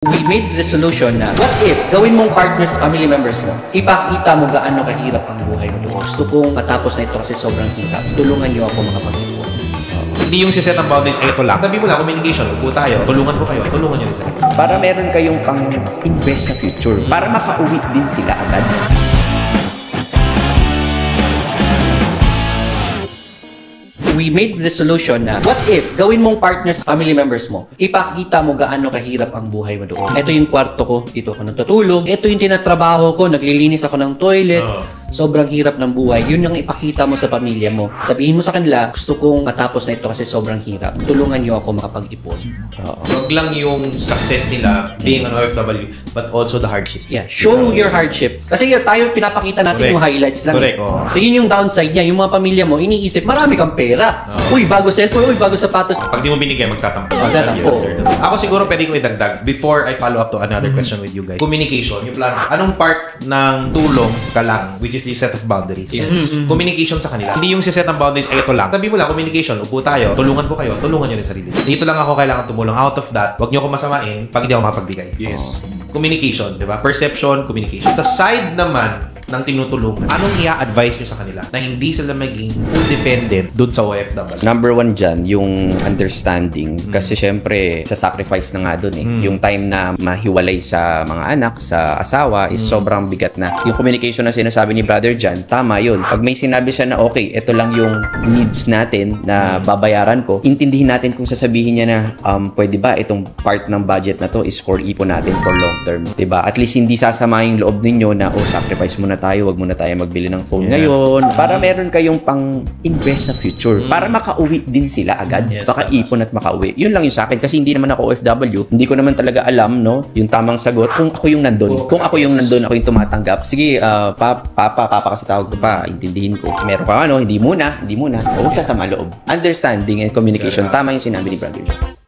We made the solution na, what if, gawin mong partners, family members mo, ipakita mo gaano kahirap ang buhay mo doon. Gusto kong matapos na ito kasi sobrang hirap. Tulungan niyo ako makapag-ipon. Hindi yung siset ng boundaries, ito lang. Sabi mo lang, communication, upo tayo, tulungan ko kayo, tulungan niyo rin sila. Para meron kayong pang-invest sa future. Para makauwi din sila agad. We made the solution na, what if, gawin mong partners, family members mo, ipakita mo gaano kahirap ang buhay mo doon. Ito yung kwarto ko, dito ako natutulog. Ito yung tinatrabaho ko, naglilinis ako ng toilet. Sobrang hirap ng buhay. Yun yung ipakita mo sa pamilya mo. Sabihin mo sa kanila, gusto kong matapos na ito kasi sobrang hirap. Tulungan niyo ako makapag-ipon. Huwag lang yung success nila being an OFW, but also the hardship. Yeah, show your hardship. Kasi tayo pinapakita natin yung highlights lang. Correct. So yun yung downside niya. Yung mga pamilya mo, iniisip, marami kang pera. Uy, bago cellphone, uy, bago sapatos. Pag di mo binigay, magtatampo. Magtatampo. Ako siguro pwede ko idagdag before I follow up to another question with you guys. Communication, yung plan. Anong part ng tulong ka lang, which is the set of boundaries? Yes. Communication sa kanila. Hindi yung set ng boundaries, ay ito lang. Sabi mo lang, communication, upo tayo, tulungan ko kayo, tulungan nyo rin sarili. Dito lang ako kailangan tumulong. Out of that, wag nyo ako masamain pag hindi ako mapagbigay. Yes. Communication, di ba? Perception, communication. Sa side naman ng tinutulungan, anong i-advise nyo sa kanila na hindi sila maging independent dun sa OFW? Number one dyan, yung understanding. Kasi syempre, sa sacrifice na nga dun eh. Yung time na mahiwalay sa mga anak, sa asawa, is sobrang bigat na. Yung communication na sinasabi ni Brother Jan, tama yun. Pag may sinabi siya na, okay, ito lang yung needs natin na babayaran ko, intindihin natin kung sasabihin niya na, pwede ba itong part ng budget na to is for ipon natin for long term. Diba? At least hindi sasama yung loob ninyo na, sacrifice muna tayo, wag muna tayo magbili ng phone ngayon. Para meron kayong pang-invest sa future. Para makauwi din sila agad. Yes, Makaipon at makauwi. Yun lang yung sa akin. Kasi hindi naman ako OFW. Hindi ko naman talaga alam, no? Yung tamang sagot. Kung ako yung nandun. Kung ako yung nandun, ako yung tumatanggap. Sige, papa kasi tawag ko pa. Intindihin ko. Meron pa hindi muna. Huwag sasama loob. Understanding and communication. Tama yung sinabi ni Brothers.